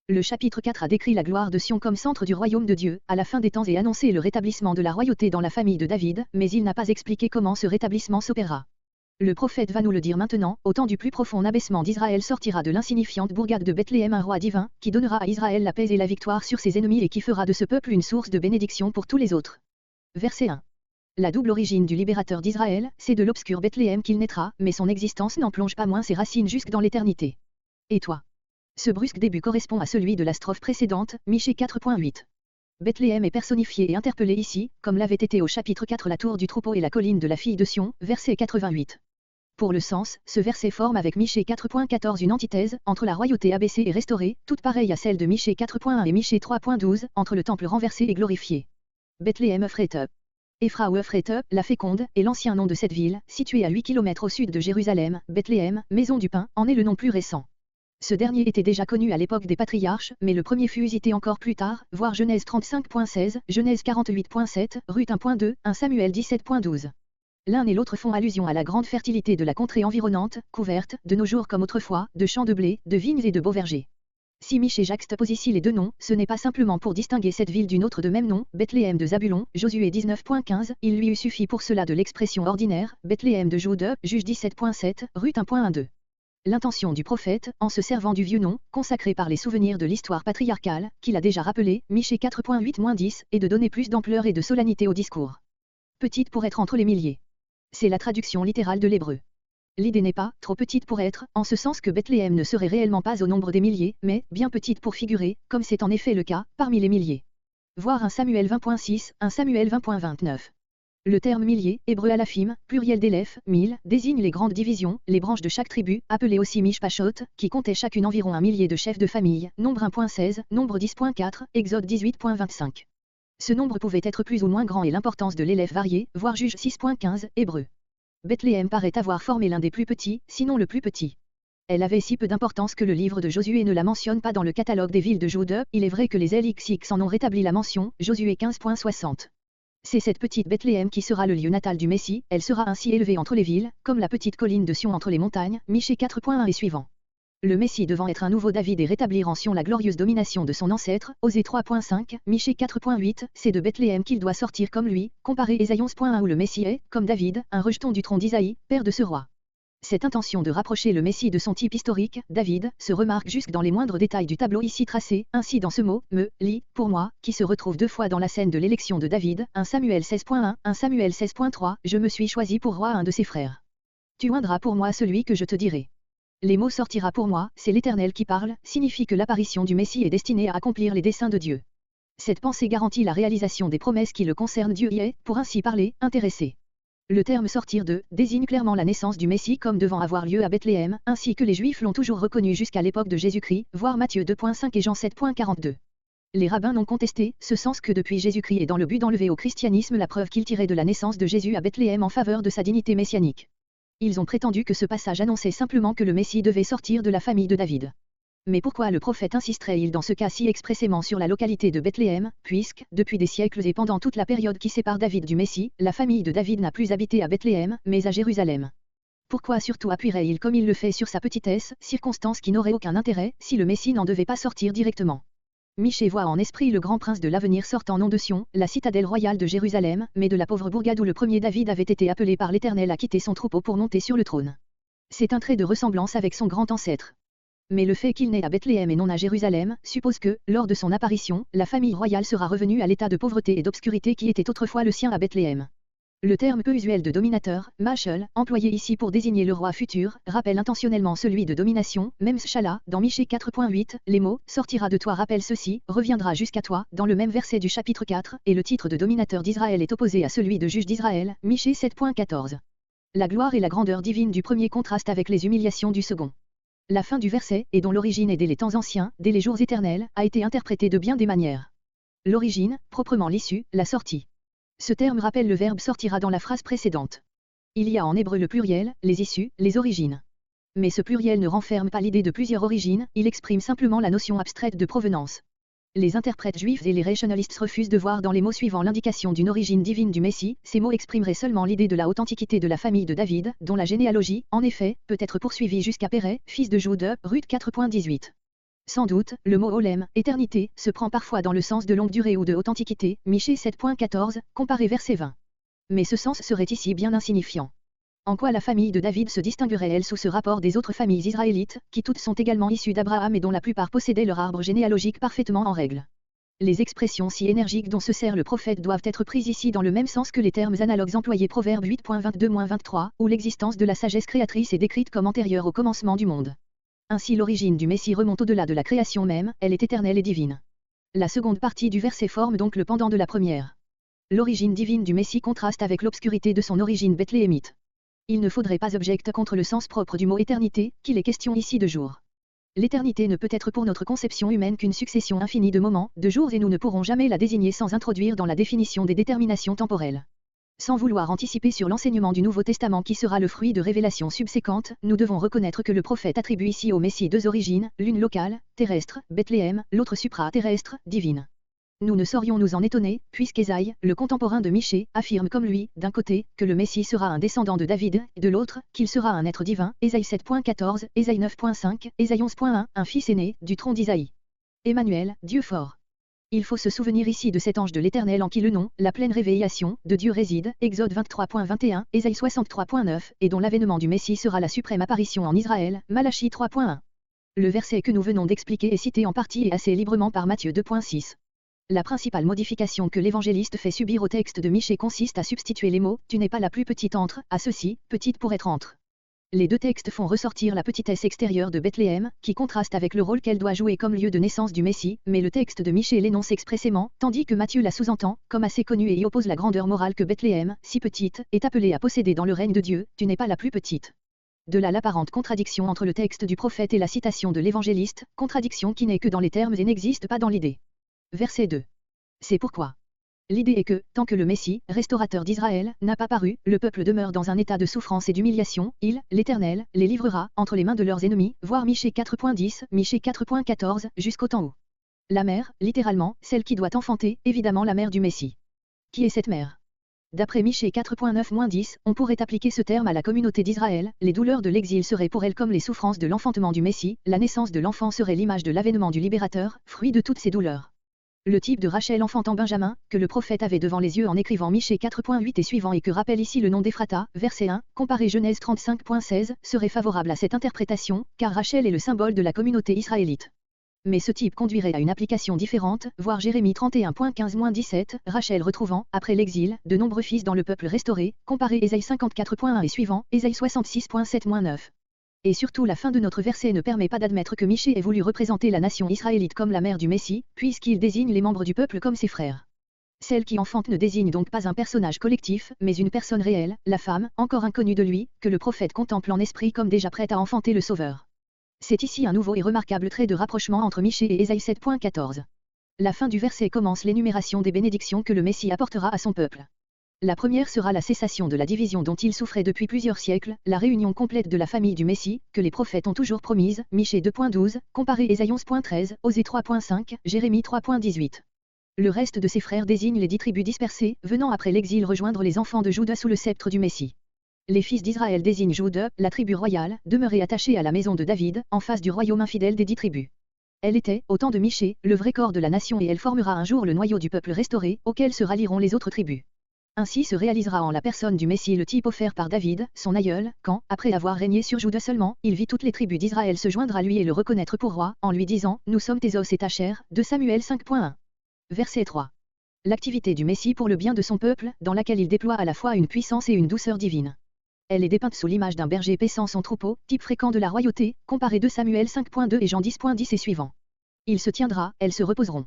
Le chapitre 4 a décrit la gloire de Sion comme centre du royaume de Dieu, à la fin des temps et annoncé le rétablissement de la royauté dans la famille de David, mais il n'a pas expliqué comment ce rétablissement s'opérera. Le prophète va nous le dire maintenant, au temps du plus profond abaissement d'Israël sortira de l'insignifiante bourgade de Bethléem un roi divin, qui donnera à Israël la paix et la victoire sur ses ennemis et qui fera de ce peuple une source de bénédiction pour tous les autres. Verset 1. La double origine du libérateur d'Israël, c'est de l'obscur Bethléem qu'il naîtra, mais son existence n'en plonge pas moins ses racines jusque dans l'éternité. Et toi? Ce brusque début correspond à celui de la strophe précédente, Michée 4.8. Bethléem est personnifié et interpellé ici, comme l'avait été au chapitre 4 la tour du troupeau et la colline de la fille de Sion, verset 88. Pour le sens, ce verset forme avec Michée 4.14 une antithèse, entre la royauté abaissée et restaurée, toute pareille à celle de Michée 4.1 et Michée 3.12, entre le temple renversé et glorifié. Bethléem Euphrate. Ephra ou Euphrate, la féconde, est l'ancien nom de cette ville, située à 8 km au sud de Jérusalem. Bethléem, maison du pain, en est le nom plus récent. Ce dernier était déjà connu à l'époque des patriarches, mais le premier fut usité encore plus tard, voir Genèse 35.16, Genèse 48.7, Ruth 1.2, 1 Samuel 17.12. L'un et l'autre font allusion à la grande fertilité de la contrée environnante, couverte, de nos jours comme autrefois, de champs de blé, de vignes et de beaux vergers. Si Michée juxtapose ici les deux noms, ce n'est pas simplement pour distinguer cette ville d'une autre de même nom, Bethléem de Zabulon, Josué 19.15, il lui eût suffi pour cela de l'expression ordinaire, Bethléem de Jude, Juge 17.7, Ruth 1.12. L'intention du prophète, en se servant du vieux nom, consacré par les souvenirs de l'histoire patriarcale, qu'il a déjà rappelé, Michée 4.8-10, est de donner plus d'ampleur et de solennité au discours. Petite pour être entre les milliers. C'est la traduction littérale de l'hébreu. L'idée n'est pas trop petite pour être, en ce sens que Bethléem ne serait réellement pas au nombre des milliers, mais bien petite pour figurer, comme c'est en effet le cas, parmi les milliers. Voir 1 Samuel 20.6, 1 Samuel 20.29. Le terme millier, hébreu alaphim, pluriel d'élèves, 1000, désigne les grandes divisions, les branches de chaque tribu, appelées aussi mishpachot, qui comptaient chacune environ un millier de chefs de famille, nombre 1.16, nombre 10.4, Exode 18.25. Ce nombre pouvait être plus ou moins grand et l'importance de l'élève variée, voir Juge 6.15, hébreu. Bethléem paraît avoir formé l'un des plus petits, sinon le plus petit. Elle avait si peu d'importance que le livre de Josué ne la mentionne pas dans le catalogue des villes de Jude. Il est vrai que les LXX en ont rétabli la mention, Josué 15.60. C'est cette petite Bethléem qui sera le lieu natal du Messie, elle sera ainsi élevée entre les villes, comme la petite colline de Sion entre les montagnes, Michée 4.1 et suivant. Le Messie devant être un nouveau David et rétablir en Sion la glorieuse domination de son ancêtre, Osée 3.5, Michée 4.8, c'est de Bethléem qu'il doit sortir comme lui, comparé Ésaïe 11.1 où le Messie est, comme David, un rejeton du tronc d'Isaïe, père de ce roi. Cette intention de rapprocher le Messie de son type historique, David, se remarque jusque dans les moindres détails du tableau ici tracé, ainsi dans ce mot, me, li, pour moi, qui se retrouve deux fois dans la scène de l'élection de David, 1 Samuel 16.1, 1 Samuel 16.3, je me suis choisi pour roi un de ses frères. Tu oindras pour moi celui que je te dirai. Les mots sortira pour moi, c'est l'Éternel qui parle, signifie que l'apparition du Messie est destinée à accomplir les desseins de Dieu. Cette pensée garantit la réalisation des promesses qui le concernent. Dieu y est, pour ainsi parler, intéressé. Le terme sortir de désigne clairement la naissance du Messie comme devant avoir lieu à Bethléem, ainsi que les Juifs l'ont toujours reconnu jusqu'à l'époque de Jésus-Christ, voir Matthieu 2.5 et Jean 7.42. Les rabbins n'ont contesté ce sens que depuis Jésus-Christ et dans le but d'enlever au christianisme la preuve qu'il tirait de la naissance de Jésus à Bethléem en faveur de sa dignité messianique. Ils ont prétendu que ce passage annonçait simplement que le Messie devait sortir de la famille de David. Mais pourquoi le prophète insisterait-il dans ce cas si expressément sur la localité de Bethléem, puisque, depuis des siècles et pendant toute la période qui sépare David du Messie, la famille de David n'a plus habité à Bethléem, mais à Jérusalem. Pourquoi surtout appuierait-il comme il le fait sur sa petitesse, circonstance qui n'aurait aucun intérêt, si le Messie n'en devait pas sortir directement? Michée voit en esprit le grand prince de l'avenir sortant non de Sion, la citadelle royale de Jérusalem, mais de la pauvre bourgade où le premier David avait été appelé par l'Éternel à quitter son troupeau pour monter sur le trône. C'est un trait de ressemblance avec son grand ancêtre. Mais le fait qu'il naît à Bethléem et non à Jérusalem, suppose que, lors de son apparition, la famille royale sera revenue à l'état de pauvreté et d'obscurité qui était autrefois le sien à Bethléem. Le terme peu usuel de dominateur, Mashal, employé ici pour désigner le roi futur, rappelle intentionnellement celui de domination, même Shala, dans Michée 4.8, les mots « sortira de toi » rappellent ceci, « reviendra jusqu'à toi » dans le même verset du chapitre 4, et le titre de dominateur d'Israël est opposé à celui de juge d'Israël, Michée 7.14. La gloire et la grandeur divine du premier contrastent avec les humiliations du second. La fin du verset, et dont l'origine est dès les temps anciens, dès les jours éternels, a été interprétée de bien des manières. L'origine, proprement l'issue, la sortie. Ce terme rappelle le verbe sortira dans la phrase précédente. Il y a en hébreu le pluriel, les issues, les origines. Mais ce pluriel ne renferme pas l'idée de plusieurs origines, il exprime simplement la notion abstraite de provenance. Les interprètes juifs et les rationalistes refusent de voir dans les mots suivants l'indication d'une origine divine du Messie, ces mots exprimeraient seulement l'idée de la haute antiquité de la famille de David, dont la généalogie, en effet, peut être poursuivie jusqu'à Pérez, fils de Jude, Ruth 4.18. Sans doute, le mot Olem, éternité, se prend parfois dans le sens de longue durée ou de haute antiquité, Michée 7.14, comparé verset 20. Mais ce sens serait ici bien insignifiant. En quoi la famille de David se distinguerait-elle sous ce rapport des autres familles israélites, qui toutes sont également issues d'Abraham et dont la plupart possédaient leur arbre généalogique parfaitement en règle? Les expressions si énergiques dont se sert le prophète doivent être prises ici dans le même sens que les termes analogues employés Proverbe 8.22-23, où l'existence de la sagesse créatrice est décrite comme antérieure au commencement du monde. Ainsi l'origine du Messie remonte au-delà de la création même, elle est éternelle et divine. La seconde partie du verset forme donc le pendant de la première. L'origine divine du Messie contraste avec l'obscurité de son origine bethléemite. Il ne faudrait pas objecter contre le sens propre du mot éternité, qu'il est question ici de jour. L'éternité ne peut être pour notre conception humaine qu'une succession infinie de moments, de jours et nous ne pourrons jamais la désigner sans introduire dans la définition des déterminations temporelles. Sans vouloir anticiper sur l'enseignement du Nouveau Testament qui sera le fruit de révélations subséquentes, nous devons reconnaître que le prophète attribue ici au Messie deux origines, l'une locale, terrestre, Bethléem, l'autre supra-terrestre, divine. Nous ne saurions nous en étonner, puisqu'Ésaïe, le contemporain de Michée, affirme comme lui, d'un côté, que le Messie sera un descendant de David, et de l'autre, qu'il sera un être divin, Ésaïe 7.14, Ésaïe 9.5, Ésaïe 11.1, un fils aîné, du tronc d'Isaïe. Emmanuel, Dieu fort. Il faut se souvenir ici de cet ange de l'Éternel en qui le nom, la pleine révélation, de Dieu réside, Exode 23.21, Ésaïe 63.9, et dont l'avènement du Messie sera la suprême apparition en Israël, Malachie 3.1. Le verset que nous venons d'expliquer est cité en partie et assez librement par Matthieu 2.6. La principale modification que l'évangéliste fait subir au texte de Michée consiste à substituer les mots « tu n'es pas la plus petite entre » à ceci, « petite pour être entre ». Les deux textes font ressortir la petitesse extérieure de Bethléem, qui contraste avec le rôle qu'elle doit jouer comme lieu de naissance du Messie, mais le texte de Michée l'énonce expressément, tandis que Matthieu la sous-entend, comme assez connue et y oppose la grandeur morale que Bethléem, si petite, est appelée à posséder dans le règne de Dieu, tu n'es pas la plus petite. De là l'apparente contradiction entre le texte du prophète et la citation de l'évangéliste, contradiction qui n'est que dans les termes et n'existe pas dans l'idée. Verset 2. C'est pourquoi. L'idée est que, tant que le Messie, restaurateur d'Israël, n'a pas paru, le peuple demeure dans un état de souffrance et d'humiliation, il, l'Éternel, les livrera, entre les mains de leurs ennemis, voir Michée 4.10, Michée 4.14, jusqu'au temps où. La mère, littéralement, celle qui doit enfanter, évidemment la mère du Messie. Qui est cette mère? D'après Michée 4.9-10, on pourrait appliquer ce terme à la communauté d'Israël, les douleurs de l'exil seraient pour elle comme les souffrances de l'enfantement du Messie, la naissance de l'enfant serait l'image de l'avènement du libérateur, fruit de toutes ces douleurs. Le type de Rachel enfantant Benjamin, que le prophète avait devant les yeux en écrivant Michée 4.8 et suivant et que rappelle ici le nom d'Ephrata, verset 1, comparé Genèse 35.16, serait favorable à cette interprétation, car Rachel est le symbole de la communauté israélite. Mais ce type conduirait à une application différente, voir Jérémie 31.15-17, Rachel retrouvant, après l'exil, de nombreux fils dans le peuple restauré, comparé Ésaïe 54.1 et suivant, Ésaïe 66.7-9. Et surtout la fin de notre verset ne permet pas d'admettre que Michée ait voulu représenter la nation israélite comme la mère du Messie, puisqu'il désigne les membres du peuple comme ses frères. Celle qui enfante ne désigne donc pas un personnage collectif, mais une personne réelle, la femme, encore inconnue de lui, que le prophète contemple en esprit comme déjà prête à enfanter le Sauveur. C'est ici un nouveau et remarquable trait de rapprochement entre Michée et Ésaïe 7.14. La fin du verset commence l'énumération des bénédictions que le Messie apportera à son peuple. La première sera la cessation de la division dont il souffrait depuis plusieurs siècles, la réunion complète de la famille du Messie, que les prophètes ont toujours promise, Michée 2.12, comparé Ésaïe 11.13, Osée 3.5, Jérémie 3.18. Le reste de ses frères désigne les 10 tribus dispersées, venant après l'exil rejoindre les enfants de Juda sous le sceptre du Messie. Les fils d'Israël désignent Juda, la tribu royale, demeurée attachée à la maison de David, en face du royaume infidèle des 10 tribus. Elle était, au temps de Michée, le vrai corps de la nation et elle formera un jour le noyau du peuple restauré, auquel se rallieront les autres tribus. Ainsi se réalisera en la personne du Messie le type offert par David, son aïeul, quand, après avoir régné sur Juda seulement, il vit toutes les tribus d'Israël se joindre à lui et le reconnaître pour roi, en lui disant « Nous sommes tes os et ta chair » de Samuel 5.1. Verset 3. L'activité du Messie pour le bien de son peuple, dans laquelle il déploie à la fois une puissance et une douceur divine. Elle est dépeinte sous l'image d'un berger paissant son troupeau, type fréquent de la royauté, comparé 2 Samuel 5.2 et Jean 10.10 et suivant. Il se tiendra, elles se reposeront.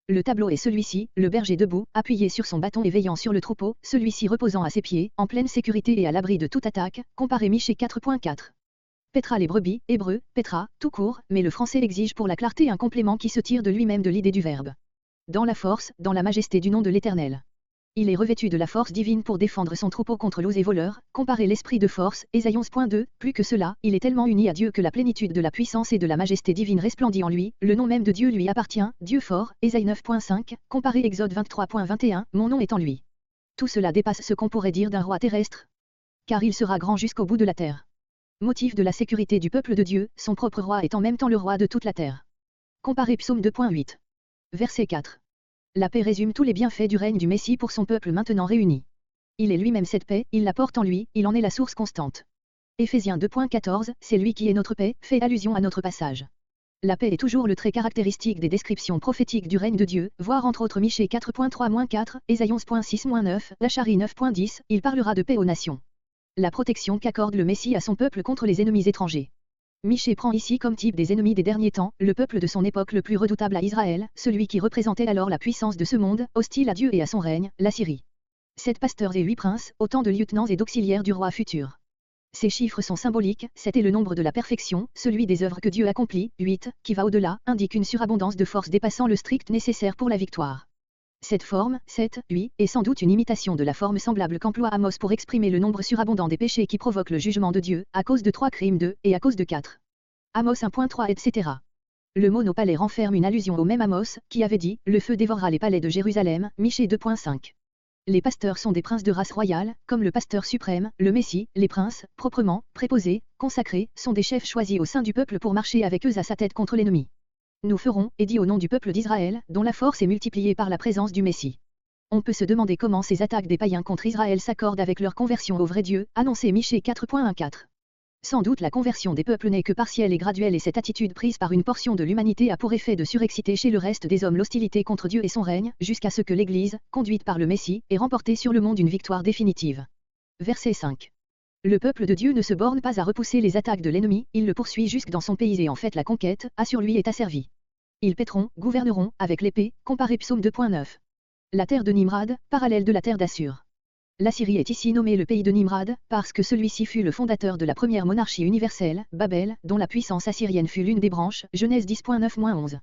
Le tableau est celui-ci, le berger debout, appuyé sur son bâton et veillant sur le troupeau, celui-ci reposant à ses pieds, en pleine sécurité et à l'abri de toute attaque, comparé Michée 4.4. Petra les brebis, hébreu, Petra, tout court, mais le français exige pour la clarté un complément qui se tire de lui-même de l'idée du verbe. Dans la force, dans la majesté du nom de l'Éternel. Il est revêtu de la force divine pour défendre son troupeau contre l'osé voleur, comparer l'esprit de force, Ésaïe 11.2, plus que cela, il est tellement uni à Dieu que la plénitude de la puissance et de la majesté divine resplendit en lui, le nom même de Dieu lui appartient, Dieu fort, Ésaïe 9.5, comparé Exode 23.21, mon nom est en lui. Tout cela dépasse ce qu'on pourrait dire d'un roi terrestre. Car il sera grand jusqu'au bout de la terre. Motif de la sécurité du peuple de Dieu, son propre roi est en même temps le roi de toute la terre. Comparez Psaume 2.8. Verset 4. La paix résume tous les bienfaits du règne du Messie pour son peuple maintenant réuni. Il est lui-même cette paix, il la porte en lui, il en est la source constante. Éphésiens 2.14, c'est lui qui est notre paix, fait allusion à notre passage. La paix est toujours le trait caractéristique des descriptions prophétiques du règne de Dieu, voir entre autres Michée 4.3-4, Ésaïe 11.6-9, Zacharie 9.10, il parlera de paix aux nations. La protection qu'accorde le Messie à son peuple contre les ennemis étrangers. Michée prend ici comme type des ennemis des derniers temps, le peuple de son époque le plus redoutable à Israël, celui qui représentait alors la puissance de ce monde, hostile à Dieu et à son règne, la Syrie. 7 pasteurs et 8 princes, autant de lieutenants et d'auxiliaires du roi futur. Ces chiffres sont symboliques, 7 est le nombre de la perfection, celui des œuvres que Dieu accomplit, 8, qui va au-delà, indique une surabondance de force dépassant le strict nécessaire pour la victoire. Cette forme, 7, lui, est sans doute une imitation de la forme semblable qu'emploie Amos pour exprimer le nombre surabondant des péchés qui provoquent le jugement de Dieu, à cause de 3 crimes 2, et à cause de 4. Amos 1.3 etc. Le mot nos palais renferme une allusion au même Amos, qui avait dit, le feu dévorera les palais de Jérusalem, Michée 2.5. Les pasteurs sont des princes de race royale, comme le pasteur suprême, le Messie, les princes, proprement, préposés, consacrés, sont des chefs choisis au sein du peuple pour marcher avec eux à sa tête contre l'ennemi. Nous ferons, et dit au nom du peuple d'Israël, dont la force est multipliée par la présence du Messie. On peut se demander comment ces attaques des païens contre Israël s'accordent avec leur conversion au vrai Dieu, annoncé Michée 4.14. Sans doute la conversion des peuples n'est que partielle et graduelle et cette attitude prise par une portion de l'humanité a pour effet de surexciter chez le reste des hommes l'hostilité contre Dieu et son règne, jusqu'à ce que l'Église, conduite par le Messie, ait remporté sur le monde une victoire définitive. Verset 5. Le peuple de Dieu ne se borne pas à repousser les attaques de l'ennemi, il le poursuit jusque dans son pays et en fait la conquête, assure lui est asservi. Ils paîtront, gouverneront, avec l'épée, comparé Psaume 2.9. La terre de Nimrod, parallèle de la terre d'Assur. La Syrie est ici nommée le pays de Nimrod, parce que celui-ci fut le fondateur de la première monarchie universelle, Babel, dont la puissance assyrienne fut l'une des branches, Genèse 10.9-11.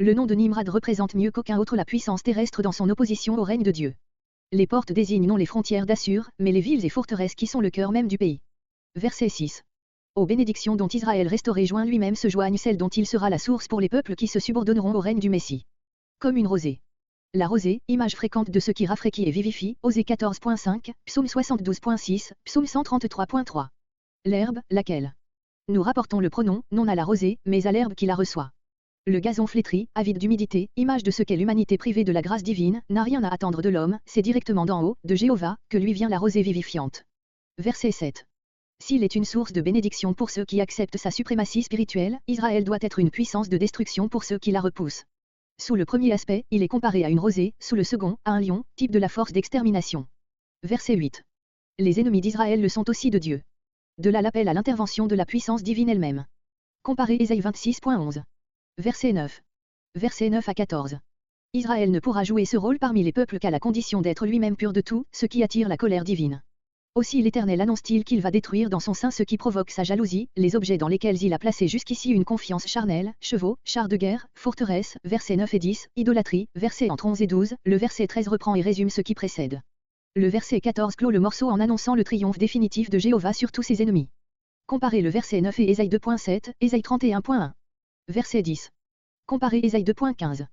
Le nom de Nimrod représente mieux qu'aucun autre la puissance terrestre dans son opposition au règne de Dieu. Les portes désignent non les frontières d'Assur, mais les villes et forteresses qui sont le cœur même du pays. Verset 6. Aux bénédictions dont Israël restauré joint lui-même se joignent celles dont il sera la source pour les peuples qui se subordonneront au règne du Messie. Comme une rosée. La rosée, image fréquente de ce qui rafraîchit et vivifie, Osée 14.5, Psaume 72.6, Psaume 133.3. L'herbe, laquelle. Nous rapportons le pronom, non à la rosée, mais à l'herbe qui la reçoit. Le gazon flétri, avide d'humidité, image de ce qu'est l'humanité privée de la grâce divine, n'a rien à attendre de l'homme, c'est directement d'en haut, de Jéhovah, que lui vient la rosée vivifiante. Verset 7. S'il est une source de bénédiction pour ceux qui acceptent sa suprématie spirituelle, Israël doit être une puissance de destruction pour ceux qui la repoussent. Sous le premier aspect, il est comparé à une rosée, sous le second, à un lion, type de la force d'extermination. Verset 8. Les ennemis d'Israël le sont aussi de Dieu. De là l'appel à l'intervention de la puissance divine elle-même. Comparez Ésaïe 26.11. Verset 9. Verset 9 à 14. Israël ne pourra jouer ce rôle parmi les peuples qu'à la condition d'être lui-même pur de tout, ce qui attire la colère divine. Aussi l'Éternel annonce-t-il qu'il va détruire dans son sein ce qui provoque sa jalousie, les objets dans lesquels il a placé jusqu'ici une confiance charnelle, chevaux, chars de guerre, forteresses, versets 9 et 10, idolâtrie, versets entre 11 et 12, le verset 13 reprend et résume ce qui précède. Le verset 14 clôt le morceau en annonçant le triomphe définitif de Jéhovah sur tous ses ennemis. Comparez le verset 9 et Ésaïe 2.7, Ésaïe 31.1. Verset 10. Comparez Ésaïe 2.15.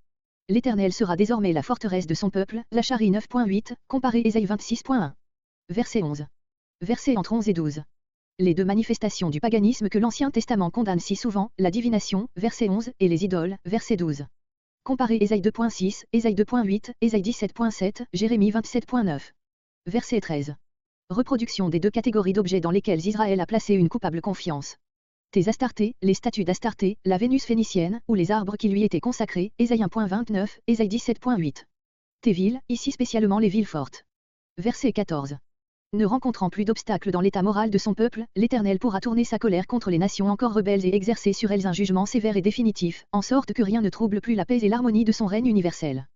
L'Éternel sera désormais la forteresse de son peuple, Zacharie 9.8, comparez Ésaïe 26.1. Verset 11. Versets entre 11 et 12. Les deux manifestations du paganisme que l'Ancien Testament condamne si souvent, la divination, verset 11, et les idoles, verset 12. Comparez Ésaïe 2.6, Ésaïe 2.8, Ésaïe 17.7, Jérémie 27.9. Verset 13. Reproduction des deux catégories d'objets dans lesquels Israël a placé une coupable confiance. Tes Astartés, les statues d'Astarté, la Vénus phénicienne, ou les arbres qui lui étaient consacrés, Ésaïe 1.29, Ésaïe 17.8. Tes villes, ici spécialement les villes fortes. Verset 14. Ne rencontrant plus d'obstacles dans l'état moral de son peuple, l'Éternel pourra tourner sa colère contre les nations encore rebelles et exercer sur elles un jugement sévère et définitif, en sorte que rien ne trouble plus la paix et l'harmonie de son règne universel.